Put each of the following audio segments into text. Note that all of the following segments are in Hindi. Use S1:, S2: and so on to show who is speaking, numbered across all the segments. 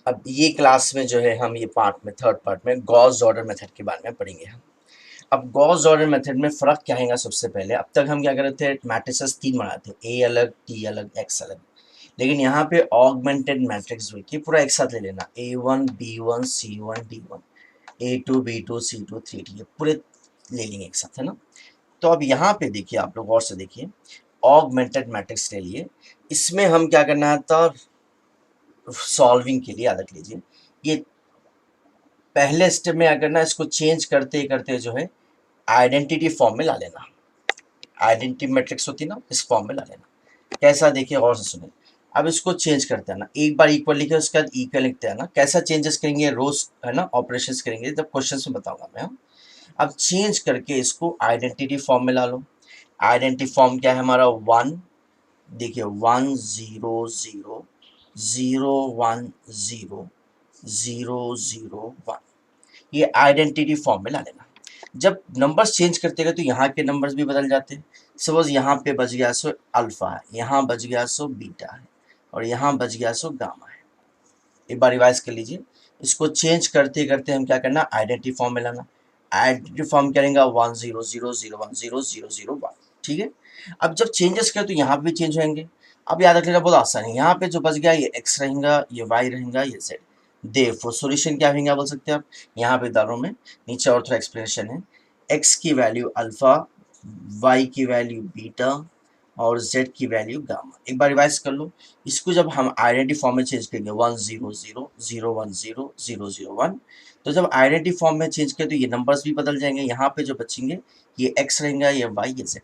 S1: अब ये क्लास में जो है हम ये पार्ट में थर्ड पार्ट में गॉस जॉर्डन मेथड के बारे में पढ़ेंगे हम। अब गॉस जॉर्डन मेथड में फ़र्क क्या है सबसे पहले, अब तक हम क्या कर रहे थे, मैट्रिसेस 3 बनाते थे, ए अलग, टी अलग, एक्स अलग। लेकिन यहाँ पे ऑगमेंटेड मैट्रिक्स देखिए पूरा एक साथ ले लेना, A1 B1 C1 D1, A2 B2 C2 3D, ये पूरे ले लेंगे एक साथ, है ना। तो अब यहाँ पे देखिए, आप लोग गौर से देखिए, ऑगमेंटेड मैट्रिक्स ले लिए। इसमें हम क्या करना था, सॉल्विंग के लिए याद रख लीजिए, ये पहले स्टेप में अगर ना इसको चेंज करते करते जो है आइडेंटिटी फॉर्म में ला लेना। आइडेंटिटी मैट्रिक्स होती है ना, इस फॉर्म में ला लेना। कैसा देखिए गौर से सुने। अब इसको चेंज करते हैं ना, एक बार इक्वल लिखे उसके बाद इक्वल लिखते हैं ना, कैसा चेंजेस करेंगे, रोज है ना ऑपरेशंस करेंगे, जब क्वेश्चन में बताऊंगा मैं। अब चेंज करके इसको आइडेंटिटी फॉर्म में ला लो। आइडेंटिटी फॉर्म क्या है हमारा, 1, देखिए 1 0 0 0 1 0 0 0 1, ये आइडेंटिटी फॉर्म में ला लेना। जब नंबर्स चेंज करते गए तो यहाँ के नंबर्स भी बदल जाते हैं। सपोज यहाँ पे बच गया सो अल्फा है, यहाँ बच गया सो बीटा है, और यहाँ बच गया सो गामा है। एक बार रिवाइज कर लीजिए। इसको चेंज करते करते हम क्या करना, आइडेंटिटी फॉर्म में लाना। आइडेंटिटी फॉर्म करेंगे 1 0 0 0 1 0 0 0 1, ठीक है। अब जब चेंजेस करें तो यहाँ पे भी चेंज होंगे। अब याद रख लेना बहुत आसान है, यहाँ पे जो बच गया ये x रहेगा, ये y रहेगा, ये z। देखो सॉल्यूशन क्या होगा बोल सकते हैं आप, यहाँ पे डालो में, नीचे और थोड़ा एक्सप्लेनेशन है। x की वैल्यू अल्फा, y की वैल्यू बीटा, और z की वैल्यू गामा। एक बार रिवाइज कर लो। इसको जब हम आइडेंटिटी फॉर्म में चेंज करेंगे 1 0 0 0 1 0 0 0 1, तो जब आइडेंटिटी फॉर्म में चेंज करें तो ये नंबर्स भी बदल जाएंगे। यहाँ पे जो बचेंगे ये x रहेगा, ये y, ये z।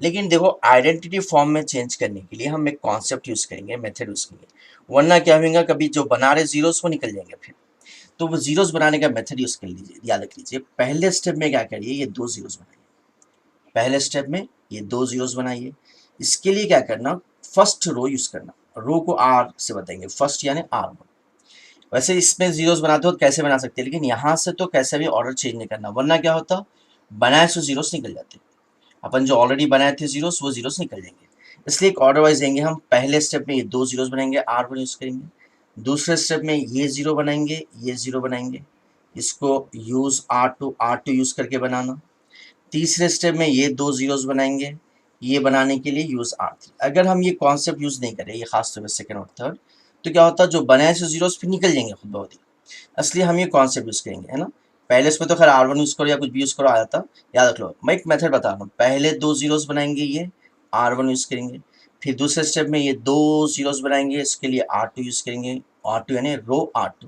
S1: लेकिन देखो आइडेंटिटी फॉर्म में चेंज करने के लिए हम एक कॉन्सेप्ट यूज करेंगे, मेथड यूज करेंगे, वरना क्या होगा, कभी जो बना रहे जीरोस वो निकल जाएंगे फिर। तो वो जीरोस बनाने का मेथड यूज कर लीजिए। याद रख लीजिए, पहले स्टेप में क्या करिए, ये 2 जीरोस बनाइए। पहले स्टेप में ये 2 जीरोस बनाइए। इसके लिए क्या करना, फर्स्ट रो यूज करना। रो को आर से बताएंगे, फर्स्ट यानी R1। वैसे इसमें जीरोस बनाते हो तो कैसे बना सकते हैं, लेकिन यहाँ से तो कैसे भी ऑर्डर चेंज नहीं करना, वरना क्या होता, बनाए सो जीरोस निकल जाते। अपन जो ऑलरेडी बनाए थे जीरोस, वो जीरोस निकल जाएंगे। इसलिए एक ऑर्डर वाइज देंगे हम। पहले स्टेप में ये 2 जीरोस बनाएंगे, R1 यूज करेंगे। दूसरे स्टेप में ये जीरो बनाएंगे, ये जीरो बनाएंगे, इसको यूज R2 यूज करके बनाना। तीसरे स्टेप में ये 2 जीरोस बनाएंगे, ये बनाने के लिए यूज R3। अगर हम ये कॉन्सेप्ट यूज नहीं करें, ये खास तौर पर सेकंड और थर्ड, तो क्या होता है, जो बनाए से जीरोस फिर निकल जाएंगे खुद बहुत ही। इसलिए हम ये कॉन्सेप्ट यूज करेंगे, है ना। पहले इसमें तो खैर R1 यूज करो या कुछ भी यूज करो आ जाता। याद रख लो, मैं एक मेथड बता रहा हूँ। पहले 2 जीरोस बनाएंगे, ये R1 यूज करेंगे। फिर दूसरे स्टेप में ये 2 जीरोस बनाएंगे, इसके लिए R2 यूज करेंगे, R2 यानी रो R2।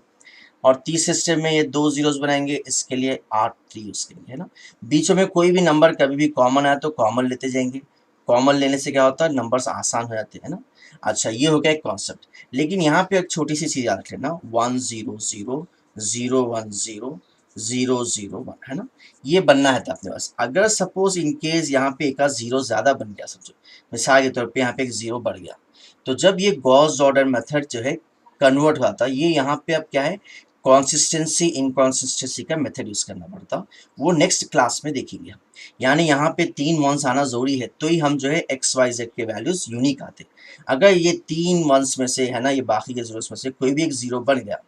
S1: और तीसरे स्टेप में ये 2 जीरोस बनाएंगे, इसके लिए R3 यूज करेंगे, है ना। बीच में कोई भी नंबर कभी भी कॉमन आया तो कॉमन लेते जाएंगे। कॉमन लेने से क्या होता है, नंबर्स आसान हो जाते हैं ना। अच्छा, ये हो गया एक कॉन्सेप्ट। लेकिन यहाँ पे एक छोटी सी चीज याद रख लेना, 1 0 0 0 1 0 0 0 1, है ना। ये बनना है था अपने पास। अगर सपोज इनकेस यहाँ पे एक जीरो ज्यादा बन गया, समझो मिसाल के तौर पे यहाँ पे एक जीरो बढ़ गया, तो जब ये गॉस जॉर्डन मेथड जो है कन्वर्ट हुआ था, ये यहाँ पे अब क्या है, कॉन्सिस्टेंसी इनकॉन्सिस्टेंसी का मेथड यूज करना पड़ता। वो नेक्स्ट क्लास में देखेंगे हम। यानी यहाँ पे 3 वंस आना जरूरी है, तो ही हम जो है एक्स वाई जेड के वैल्यूज यूनिक आते। अगर ये 3 वंस में से, है ना, ये बाकी के जीरोस में से कोई भी एक जीरो बन गया,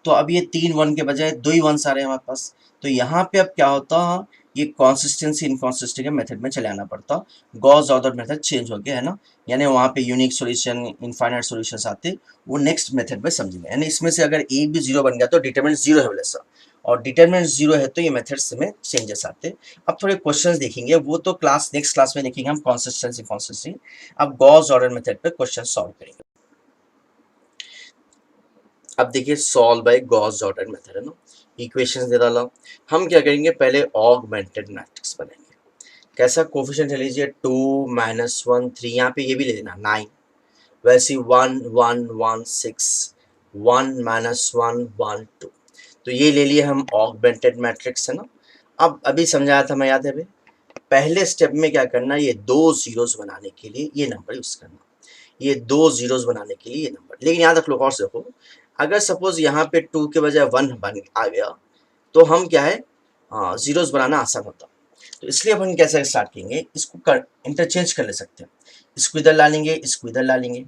S1: तो अब ये 3 वन के बजाय 2 ही वंस आ रहे हैं हमारे पास। तो यहाँ पे अब क्या होता, ये कॉन्सिस्टेंसी इनकॉन्सिस्टेंसी के मेथड में चले आना पड़ता। गॉस ऑर्डर मेथड चेंज हो गया, है ना। यानी वहाँ पे यूनिक सॉल्यूशन, इनफाइनाइट सॉल्यूशंस आते, वो नेक्स्ट मेथड में समझेंगे। यानी इसमें से अगर एक भी जीरो बन गया तो डिटरमिनेंट जीरो है वैसा, और डिटरमिनेंट जीरो है तो ये मेथड्स में चेंजेस आते। अब थोड़े क्वेश्चंस देखेंगे, वो तो क्लास नेक्स्ट क्लास में देखेंगे हम, कॉन्सिस्टेंसी कॉन्सिस्टेंसी। अब गॉस ऑर्डर मेथड पे क्वेश्चन सॉल्व करेंगे। अब देखिए, solve by Gauss Jordan method, है ना। इक्वेशंस दे डाला। हम क्या करेंगे, पहले ऑगमेंटेड मैट्रिक्स बनाएंगे। कैसा, कोफिशिएंट ले लीजिए 2 -1 3, यहाँ पे ये भी ले लेना 9। वैसे 1 1 1 6 1 -1 1 2, तो ये ले लिए हम ऑगमेंटेड मैट्रिक्स, है ना। अब अभी समझाया था मैं, याद है अभी। पहले स्टेप में क्या करना, ये 2 जीरोस बनाने के लिए ये नंबर यूज करना, ये 2 जीरोस बनाने के लिए ये नंबर। लेकिन याद रख लो, और से देखो, अगर सपोज यहाँ पे 2 के बजाय 1 बन आ गया, तो हम क्या है, जीरोस बनाना आसान होता। तो इसलिए अपन कैसे स्टार्ट करेंगे, इसको इंटरचेंज कर ले सकते हैं। इसको इधर ला लेंगे, इसको इधर ला लेंगे।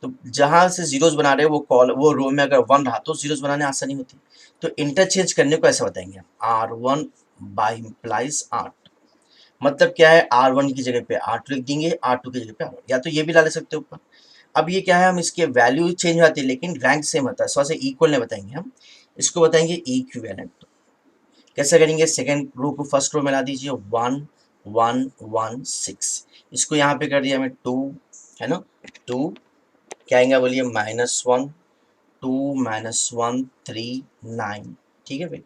S1: तो जहां से जीरोस बना रहे हैं वो रो में अगर 1 रहा तो जीरोस बनाने आसानी होती। तो इंटरचेंज करने को ऐसे बताएंगे हम, R1 बाई इम्प्लाइज R2। मतलब क्या है, R1 की जगह पे R2 लिख देंगे, R2 की जगह पे R1, या तो ये भी ला ले सकते हो ऊपर। अब ये क्या है, हम इसके वैल्यू चेंज होती है लेकिन रैंक सेम होता है, सो से इक्वल नहीं बताएंगे हम, इसको बताएंगे इक्विवेलेंट। कैसे करेंगे, सेकेंड रो को फर्स्ट रो में ला दीजिए, 1 1 1 6, इसको यहाँ पे कर दिया हमें 2, है ना, 2 क्या आएंगे बोलिए, -1 2 -1 3 9, ठीक है भाई।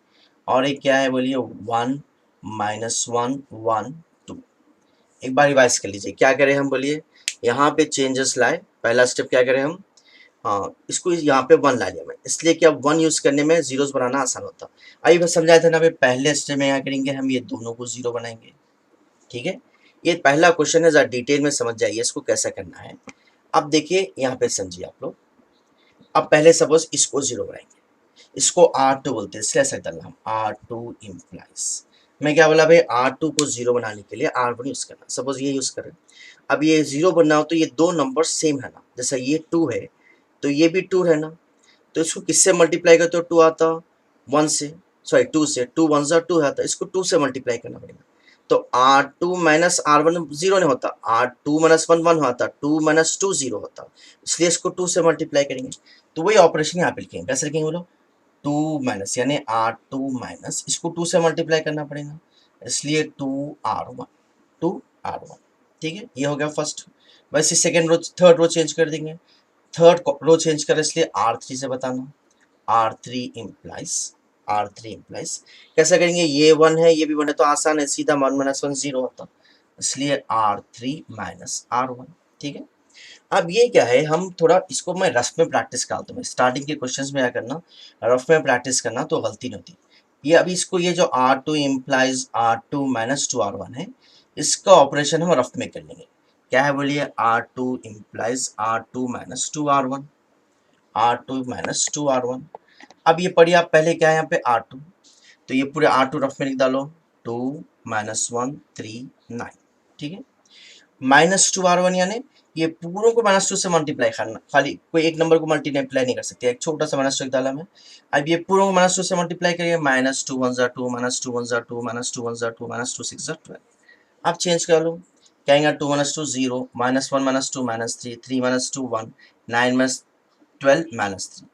S1: और एक क्या है बोलिए, 1 -1 1 2। एक बार रिवाइज कर लीजिए, क्या करें हम बोलिए, यहाँ पे चेंजेस लाए, पहला स्टेप क्या करें हम, हाँ इसको यहाँ पे 1 ला लिया मैं, इसलिए कि अब 1 यूज करने में जीरोस बनाना आसान होता। अभी बस समझाया था ना भाई, पहले स्टेप में क्या करेंगे हम, ये दोनों को जीरो बनाएंगे, ठीक है। ये पहला क्वेश्चन है, जरा डिटेल में समझ जाइए इसको कैसे करना है। अब देखिए यहाँ पे समझिए आप लोग, अब पहले सपोज इसको जीरो बनाएंगे, इसको R2 बोलते हैं, इसलिए ऐसा डालना हम, R2 इम्प्लाइज, मैं क्या बोला भाई, R2 को जीरो बनाने के लिए R1 यूज करना, सपोज ये यूज करें। अब ये जीरो बनना हो तो ये दो नंबर सेम है ना, जैसा ये 2 है तो ये भी 2 है ना, तो इसको किससे मल्टीप्लाई करते हो, 2 आता 1 से, सॉरी 2 से, 2 1 जा 2 आता, इसको 2 से मल्टीप्लाई करना पड़ेगा। तो R2 माइनस R1 जीरो नहीं होता, R2 माइनस 1 1 होता, 2 माइनस 2 जीरो होता, इसलिए इसको 2 से मल्टीप्लाई करेंगे। तो वही ऑपरेशन यहाँ पे लिखेंगे, कैसे लिखेंगे बोलो, 2 माइनस यानी R2 माइनस, इसको 2 से मल्टीप्लाई करना पड़ेगा, इसलिए 2R1 2R1, ठीक है, ये हो गया फर्स्ट। वैसे second row third row change कर देंगे, थर्ड रो चेंज कर इसलिए R3 से बताना, R3 इम्प्लाइज, R3 इम्प्लाइज कैसे करेंगे, ये 1 है ये भी 1 है तो आसान है, सीधा 1 माइनस 1 जीरो होता, इसलिए R3 माइनस R1, ठीक है। अब ये क्या है, हम थोड़ा इसको मैं रफ में प्रैक्टिस कराता हूँ, स्टार्टिंग के क्वेश्चंस में क्या करना, रफ में प्रैक्टिस करना तो गलती नहीं होती। ये अभी इसको, ये जो R2 implies R2 minus 2R1 है, इसका ऑपरेशन हम रफ में कर लेंगे। क्या है बोलिए, R2 implies R2 minus 2R1, R2 minus 2R1। अब ये पढ़िए आप पहले, क्या है यहाँ पे R2, तो ये पूरे R2 रफ में लिख डालो, 2 -1 3 9, ठीक है। -2R1 यानी ये पूरों को -2 से मल्टीप्लाई करना, खाली कोई एक नंबर को मल्टीप्लाई नहीं कर सकते, एक छोटा सा -2 डाला मैं। अब ये पूरों को -2 से मल्टीप्लाई करिए, -2 1 जा 2 -2 1 जा 2 -2 1 जा 2 -2 6 जा 12। आप चेंज कर लो, क्या आएगा, 2 -2 0 -1 -2 -3 3 -2 1 9 -12 -3।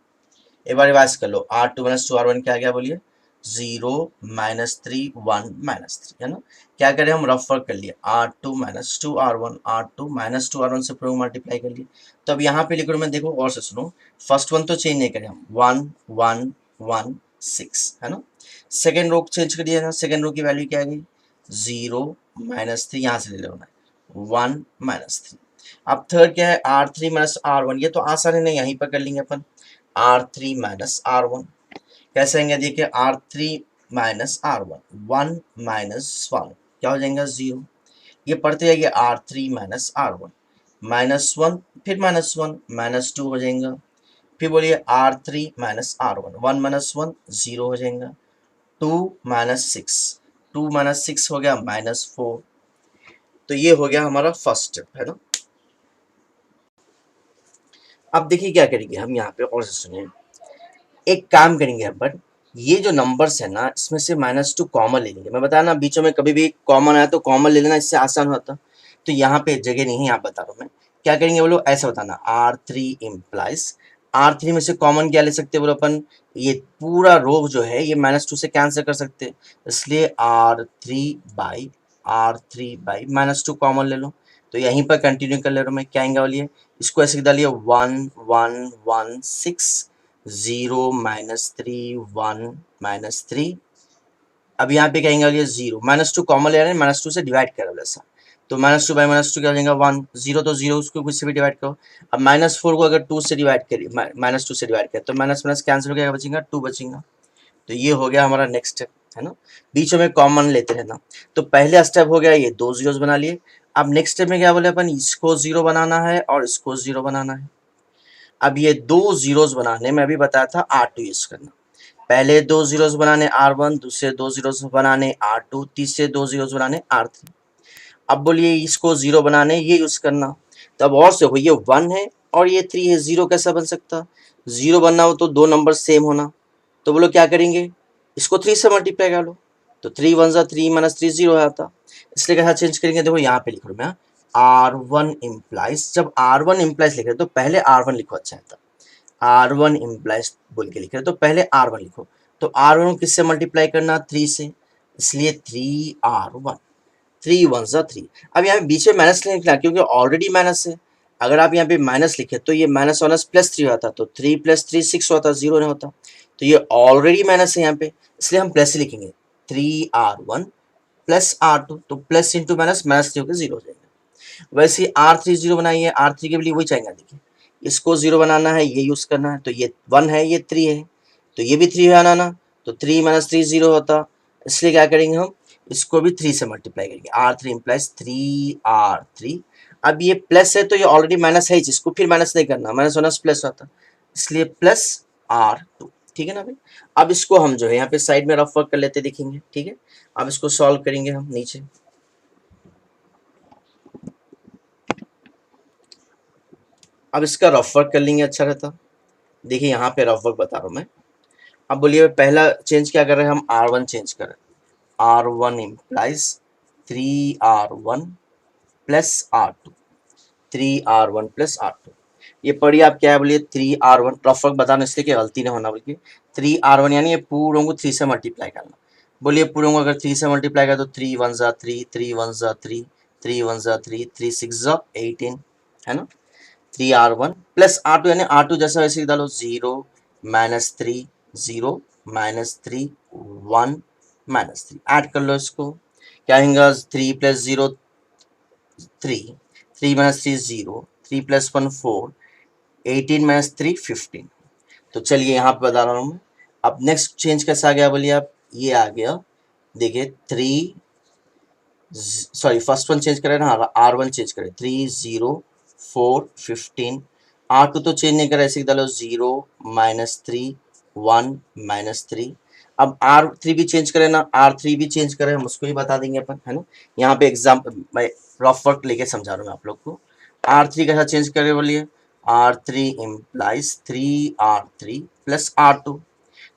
S1: एक बार रिवाइज कर लो, R2 माइनस 2R1 क्या आ गया बोलिए, 0 -3 1 -3, है ना। क्या करें हम, रफ वर्क कर लिए, R2 minus 2R1 R2 minus 2R1 से पूरे मल्टीप्लाई कर लिए। तो अब यहाँ पे लिख रहा हूँ मैं, देखो और से सुनो, फर्स्ट वन तो चेंज नहीं करें हम, 1 1 1 6, है ना। सेकेंड रो चेंज कर दिया ना, सेकेंड रो की वैल्यू क्या आ गई, 0 -3, यहाँ से ले लेना है 1 -3। अब थर्ड क्या है, R3 माइनस R1, ये तो आसान है ना, यहीं पर कर लेंगे अपन, R3 माइनस R1 कैसे आएंगे, देखिए R3 माइनस R1 1 माइनस 1 क्या हो जाएगा, 0। ये पढ़ते जाइए, R3 माइनस R1 -1 फिर -1 -2 हो जाएगा, फिर बोलिए R3 माइनस R1 1 -1 0 हो जाएगा, 2 -6 2 -6 हो गया -4। तो ये हो गया हमारा फर्स्ट स्टेप, है ना। अब देखिए क्या करेंगे हम यहाँ पे, और से सुनिए, एक काम करेंगे अपन, ये जो नंबर्स है ना, इसमें से -2 कॉमन ले लेंगे, मैं बताया ना बीचों में कभी भी कॉमन आया तो कॉमन ले लेना, इससे आसान होता। तो यहाँ पे जगह नहीं है, आप बता रहा हूँ मैं क्या करेंगे बोलो, ऐसा बताना, R3 इम्प्लाइज, R3 में से कॉमन क्या ले सकते बोलो अपन, ये पूरा रो जो है ये -2 से कैंसिल कर सकते हैं, इसलिए R3 बाई -2 कॉमन ले लो। तो यहीं पर कंटिन्यू कर ले रहा हूँ मैं, क्या आएंगे बोलिए, इसको ऐसे डालिए, 1 1 1 6 0 -3 1 -3। अब यहाँ पे कहेंगे बोलिए 0 -2 कॉमन ले रहे हैं, -2 से डिवाइड करो ऐसा, तो -2 बाई -2 क्या हो जाएगा, 1 0 तो 0, उसको कुछ से भी डिवाइड करो। अब -4 को अगर 2 से डिवाइड करिए, -2 से डिवाइड करें तो माइनस माइनस कैंसिल हो गया, बचेगा 2 बचेगा। तो ये हो गया हमारा नेक्स्ट स्टेप, है ना, बीच में कॉमन लेते रहना। तो पहले स्टेप हो गया, ये दो जीरोस बना लिए। अब नेक्स्ट स्टेप में क्या बोले अपन, इसको 0 बनाना है और इसको 0 बनाना है। अब ये दो जीरोस बनाने में अभी बताया था R2 यूज करना, पहले दो जीरोस बनाने R1, दूसरे दो जीरोस बनाने R2, तीसरे दो जीरोस बनाने R3। अब बोलिए इसको 0 बनाने ये यूज करना, तब और से हो, ये 1 है और ये 3 है, 0 कैसा बन सकता? 0 बनना हो तो दो नंबर सेम होना, तो बोलो क्या करेंगे, इसको 3 से मल्टीप्लाई कर लो, तो 3 1 जा 3 माइनस 3 0 आता, इसलिए कैसा चेंज करेंगे, देखो यहाँ पे लिख रहा हूँ मैं, R1 इम्प्लाइज, जब R1 इम्प्लाइज लिख रहे तो पहले R1 लिखो, अच्छा है, R1 इम्प्लाइज बोल के लिख रहे तो पहले R1 लिखो, तो R1 को किससे मल्टीप्लाई करना, 3 से, इसलिए 3R1, 3 1 जा 3। अब यहाँ पे बीच में माइनस नहीं लिखना क्योंकि ऑलरेडी माइनस है, अगर आप यहाँ पे माइनस लिखे तो ये माइनस माइनस प्लस 3 होता, तो 3 + 3 6 होता, 0 नहीं होता, तो ये ऑलरेडी माइनस है यहाँ पे, इसलिए हम प्लस ही लिखेंगे, 3R1 प्लस R2, तो प्लस इंटू माइनस, माइनस 3 होकर 0 हो जाएगा। वैसे R3 0 बनाइए, R3 के लिए वही चाहिए, देखिए इसको 0 बनाना है, ये यूज करना है, तो ये 1 है, ये 3 है, तो ये भी 3 है बनाना, तो 3 माइनस 3 0 होता, इसलिए क्या करेंगे हम, इसको भी 3 से मल्टीप्लाई करेंगे, R3 इम्प्लाइज 3R3। अब ये प्लस है तो ये ऑलरेडी माइनस है, इसको फिर माइनस नहीं करना, माइनस माइनस प्लस होता, इसलिए प्लस R2, ठीक है ना भाई। अब इसको हम जो है यहाँ पे साइड में रफ वर्क कर लेते देखेंगे, ठीक है। अब इसको सॉल्व करेंगे हम नीचे, अब इसका रफ वर्क कर लेंगे, अच्छा रहता। देखिए यहाँ पे रफ वर्क बता रहा हूँ मैं। अब बोलिए पहला चेंज क्या कर रहे हैं हम, R1 चेंज कर रहे हैं, R1 implies 3R1 plus R2, 3R1 plus R2। ये पढ़िए आप क्या है, बोलिए 3R1, रफ वर्क बताना इसलिए कि गलती नहीं होना, बोलिए 3R1 यानी ये पूरों को 3 से मल्टीप्लाई करना। बोलिए पूरों को अगर 3 से मल्टीप्लाई करें तो 3 1 जा 3, 3 1 जा 3, 3 1 जा 3, 3 6 जा 18, है ना। 3R1 प्लस R2 यानी R2 जैसा वैसे ही डालो, 0 -3 0 -3 1 -3, ऐड कर लो इसको, क्या आएगा, 3 + 0 3, 3 - 3 0, 3 + 1 4, 18 - 3 15। तो चलिए यहाँ पे बता रहा हूँ मैं। अब नेक्स्ट चेंज कैसा आ गया, बोलिए आप, ये आ गया, देखिए 3, सॉरी फर्स्ट वन चेंज करें ना, R1 चेंज करें, 3 0 4 15, R2 तो चेंज नहीं करा, ऐसे डालो 0 -3 1 -3। अब R3 भी चेंज करें ना, R3 भी चेंज करें, हम उसको ही बता देंगे अपन, है ना। यहाँ पे एग्जाम्पल मैं रफ वर्क लेके समझा रहा हूँ आप लोग को। R3 कैसा चेंज करें, बोलिए, R3 implies 3R3 plus R2,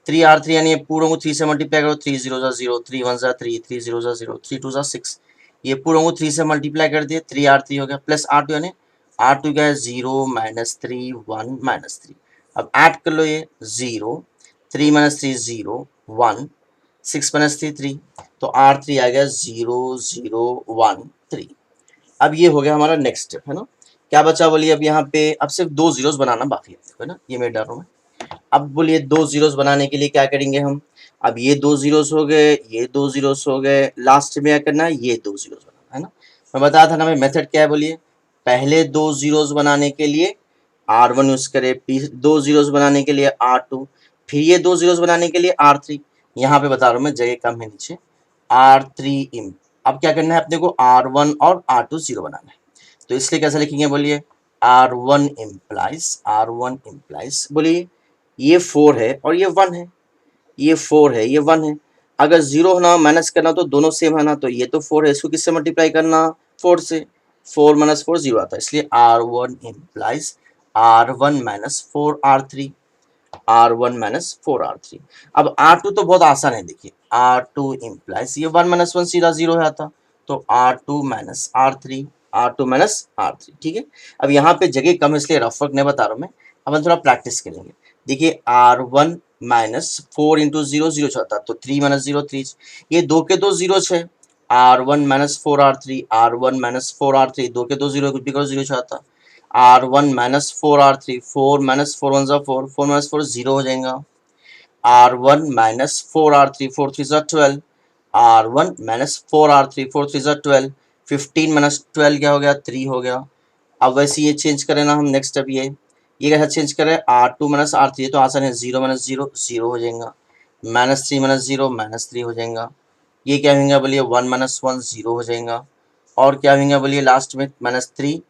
S1: 3R3 यानी पूरों को 3 से मल्टीप्लाई करो, 3 0 जा 0, 3 1 जा 3, 3 0 जा 0, 3 2 जा 6, ये पूरों को 3 से मल्टीप्लाई कर दिए, 3R3 हो गया, प्लस R2 यानी R2 क्या है, 0 -3 1 -3। अब ऐड कर लो ये 0 3 -3 0 1 6 -3 3, तो R3 आ गया 0 0 1 3। अब ये हो गया हमारा नेक्स्ट स्टेप, है ना। क्या बचा बोलिए, अब यहाँ पे अब सिर्फ 2 जीरोस बनाना बाकी है ना, ये मैं डाल रहा हूँ। अब बोलिए 2 जीरोस बनाने के लिए क्या करेंगे हम, अब ये 2 जीरोस हो गए, ये 2 जीरोस हो गए, लास्ट में क्या करना है, ये 2 जीरोस बनाना है ना। मैं बताया था ना भाई मेथड क्या है, बोलिए, पहले 2 जीरोस बनाने के लिए R1 यूज करे, फिर 2 जीरोस बनाने के लिए R2, फिर ये 2 जीरोस बनाने के लिए R3। यहाँ पे बता रहा हूँ मैं, जगह कम है नीचे, R3 इम। अब क्या करना है अपने को, R1 और R2 जीरो बनाना है, तो इसलिए कैसे लिखेंगे, बोलिए R1 इम्प्लाइज, बोलिए ये 4 है और ये 1 है, ये 4 है, ये 1 है, अगर 0 होना माइनस करना तो दोनों सेम है ना, तो ये तो 4 है, इसको किससे मल्टीप्लाई करना, 4 से, 4 - 4 0 आता है, इसलिए R1 implies R1 - 4R3, R1 - 4R3। अब R2 तो बहुत आसान है, देखिए R2 इम्प्लाइज ये 1 - 1 सीधा 0 है आता, तो R2 - R3, R2 - R3, ठीक है। अब यहाँ पे जगह कम है इसलिए रफ वर्क नहीं बता रहा हूँ मैं, अब हम थोड़ा प्रैक्टिस करेंगे। देखिए R1 - 4 × 0 0 होता, तो 3 - 0 3, ये दो के दो जीरो है, R1 - 4R3, R1 - 4R3, दो के दो जीरो कुछ भी करो 0 आता, R1 - 4R3, 4 - 4 1 4, 4 - 4 0 हो जाएगा, R1 - 4R3, 4 3 12, R1 - 4R3, 4 3 12, 15 - 12 क्या हो गया, 3 हो गया। अब वैसे ये चेंज करें ना हम, नेक्स्ट अब ये कैसा चेंज करें, R2 - R3, ये तो आसान है, 0 - 0 0 हो जाएगा, -3 - 0 -3 हो जाएगा, ये क्या होगा बोलिए, 1 - 1 0 हो जाएगा, और क्या होगा बोलिए लास्ट में -3,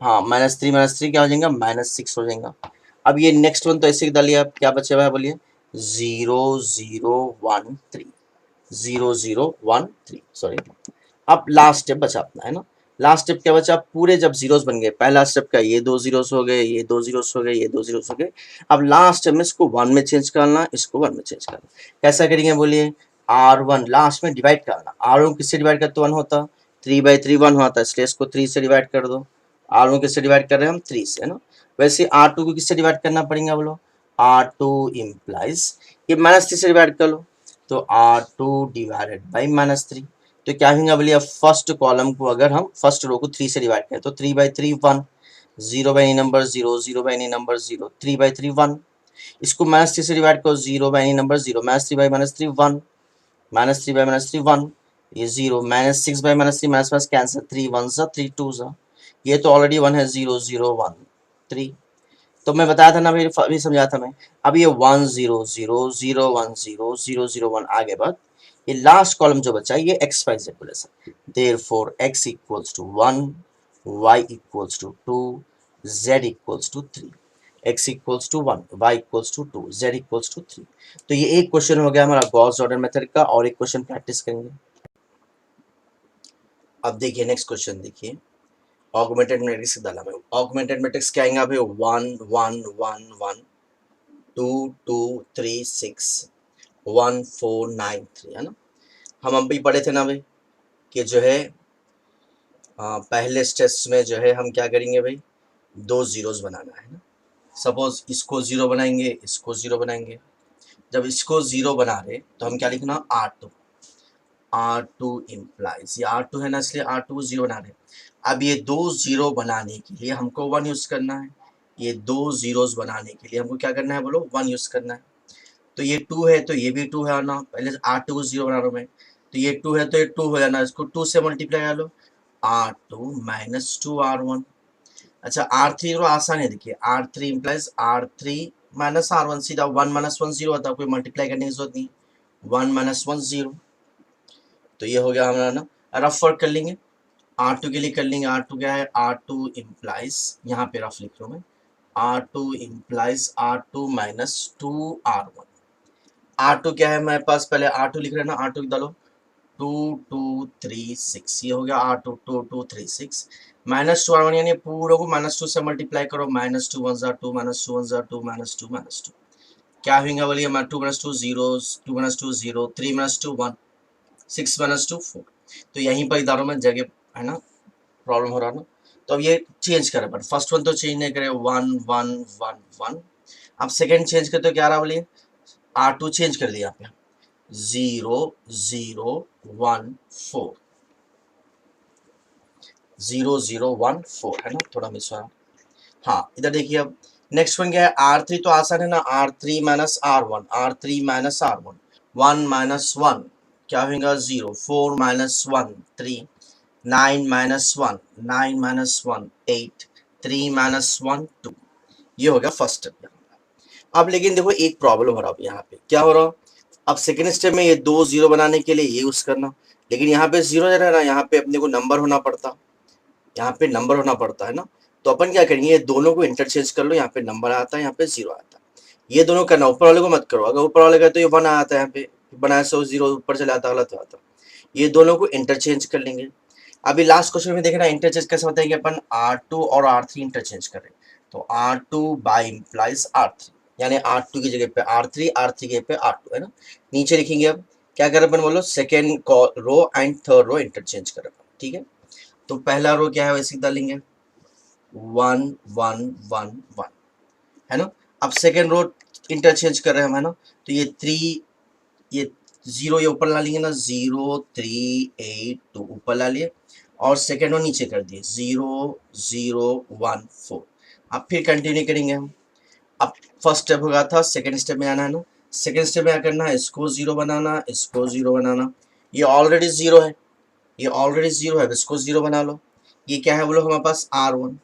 S1: हाँ -3 क्या हो जाएगा, -6 हो जाएगा। अब ये नेक्स्ट वन तो ऐसे ही डालिए, आप क्या बचे हुआ है बोलिए, 0 0 1 3, 0 0 1 3, सॉरी। अब लास्ट स्टेप बचा अपना, है ना, लास्ट स्टेप क्या बचा, पूरे जब जीरोस बन गए, पहला स्टेप का ये 2 जीरोस हो गए, ये 2 जीरोस हो गए, ये 2 जीरोस हो गए, अब लास्ट स्टेप में इसको 1 में चेंज करना, इसको 1 में चेंज करना। कैसा करेंगे बोलिए, R1 लास्ट में डिवाइड करना, R1 किससे डिवाइड करते 1 होता, 3/3 1 होता, इसलिए इसको 3 से डिवाइड कर दो। R1 किससे डिवाइड कर रहे हैं हम, 3 से, है ना। वैसे R2 को किससे डिवाइड करना पड़ेगा बोलो, R2 इम्प्लाइज ये -3 से डिवाइड कर लो, तो R2 डिवाइडेड बाई -3। तो क्या होगा बोलिए, फर्स्ट कॉलम को अगर हम फर्स्ट रो को 3 से डिवाइड करें तो 3/3 1, 0 by any number 0, 0 by any number 0, 3/3 1। इसको -3 से डिवाइड करो, 0 by any number 0, -3 by -3 1, -3 by -3 1, ये 0, -6 बाई -3 माइनस कैंसिल, 3 1 सा 3 2 सा, ये तो ऑलरेडी 1 है, 0 0 1 3। तो मैं बताया था ना, मेरे अभी समझाया था मैं। अब ये 1 0 0 0 1 0 0 0 1 आगे बढ़, ये लास्ट कॉलम जो बचा है ये एक्स वाई जेड बोले sir, therefore x equals to 1, y equals to 2, z equals to 3। x equals to 1, y equals to 2, z equals to 3। तो ये एक क्वेश्चन हो गया हमारा गॉस ऑर्डर मेथड का, और एक क्वेश्चन प्रैक्टिस करेंगे। अब देखिए नेक्स्ट क्वेश्चन देखिए, ऑगमेंटेड मैट्रिक्स की डाला में, ऑगमेंटेड मैट्रिक्स क्या आएगा भाई, 1 1 1 1 2 2 3 6 1 4 9 3, है ना। हम अभी पढ़े थे ना भाई कि जो है पहले स्टेप्स में जो है हम क्या करेंगे भाई, 2 जीरोस बनाना है ना। सपोज इसको 0 बनाएंगे, इसको 0 बनाएंगे। जब इसको 0 बना रहे तो हम क्या लिखना, R2 इम्प्लाइज, ये R2 है ना, इसलिए R2 को 0 बना रहे। अब ये 2 0 बनाने के लिए हमको 1 यूज़ करना है, ये 2 जीरोस बनाने के लिए हमको क्या करना है बोलो, 1 यूज़ करना है। तो ये 2 है तो ये भी 2 है ना, पहले R2 को 0 बना रहा हूँ मैं, तो ये 2 है तो ये 2 हो जाना, इसको 2 से मल्टीप्लाई कर लो, R2 माइनस 2 R1। अच्छा R3 तो आसान है, देखिए R3 implies R3 minus R1, सीधा 1 माइनस 1 0 होता है, कोई मल्टीप्लाई करने की जरूरत नहीं, 1 माइनस 1 0। तो ये हो गया हमारा ना, रफ वर्क कर लेंगे, R2 के लिए कर लेंगे। R2 क्या है, R2 इम्प्लाइज, यहाँ पे रफ लिख रहा हूँ मैं, R2 implies R2 minus 2 R1। R2 क्या है मेरे पास, पहले R2 लिख रहे हैं ना, R2 डालो 2 2 3 6, ये हो गया R2 2 2 3 6 माइनस 2 R1, यानी पूरे को -2 से मल्टीप्लाई करो, -2 1 जार 2, -2 1 जार 2, -2 क्या होगा बोलिए, 2 -2 0, 2 -2 0, 3 -2 1, 6 -2 4। तो यहीं पर इधरों में जगह है ना प्रॉब्लम हो रहा ना। तो अब ये चेंज करें, बट फर्स्ट वन तो चेंज नहीं करे, 1 1 1 1। अब सेकेंड चेंज करते तो क्या रहा बोलिए, R2 चेंज कर दिया यहाँ पे, 0 0 1 4, 0 0 1 4, है ना, थोड़ा मिस हुआ। हाँ इधर देखिए, अब नेक्स्ट वन क्या है, R3 तो आसान है ना, R3 minus R1, R3 minus R1, 1 minus 1 क्या होगा 0, 4 माइनस 1 3, 9 माइनस 1 9 माइनस 1 8, 3 माइनस 1 2। ये हो गया फर्स्ट स्टेप। अब लेकिन देखो एक प्रॉब्लम हो रहा है यहाँ पे, क्या हो रहा, अब सेकेंड स्टेप में ये 2 0 बनाने के लिए ये यूज करना, लेकिन यहाँ पे 0 है ना, यहाँ पे अपने को नंबर होना पड़ता, यहाँ पे नंबर होना पड़ता है ना। तो अपन क्या करेंगे, ये दोनों को इंटरचेंज कर लो, यहाँ पे नंबर आता है, यहाँ पे 0 आता है, ये दोनों करना, ऊपर वाले को मत करो, अगर ऊपर वाले का तो ये 1 आता है, यहाँ पे बनाया 0 ऊपर चले आता, गलत आता। ये दोनों को इंटरचेंज कर लेंगे। अभी लास्ट क्वेश्चन में देखना इंटरचेंज कैसे बताएंगे अपन, R2 और R3 इंटरचेंज करें, तो R2 बाई इम्प्लाइज R3, यानी R2 की जगह पे R3, R3 की जगह पे R2, है ना। नीचे लिखेंगे, अब क्या करें अपन बोलो, second row and third row interchange करें, ठीक है। तो पहला रो क्या है वैसे डालेंगे, 1 1 1 1, है ना। अब सेकेंड रो इंटरचेंज कर रहे हैं हम, है ना, तो ये 3, ये 0 ये ऊपर ला लेंगे ना, 0 3 8 2 ऊपर ला लिए, और सेकेंड रो नीचे कर दिए, 0 0 1 4। अब फिर कंटिन्यू करेंगे हम। अब फर्स्ट स्टेप हो गया था, सेकेंड स्टेप में आना है ना, सेकेंड स्टेप में क्या करना है, इसको 0 बनाना, इसको 0 बनाना, ये ऑलरेडी 0 है, ये ऑलरेडी 0 है, इसको 0 बना लो। ये क्या है बोलो हमारे पास R1।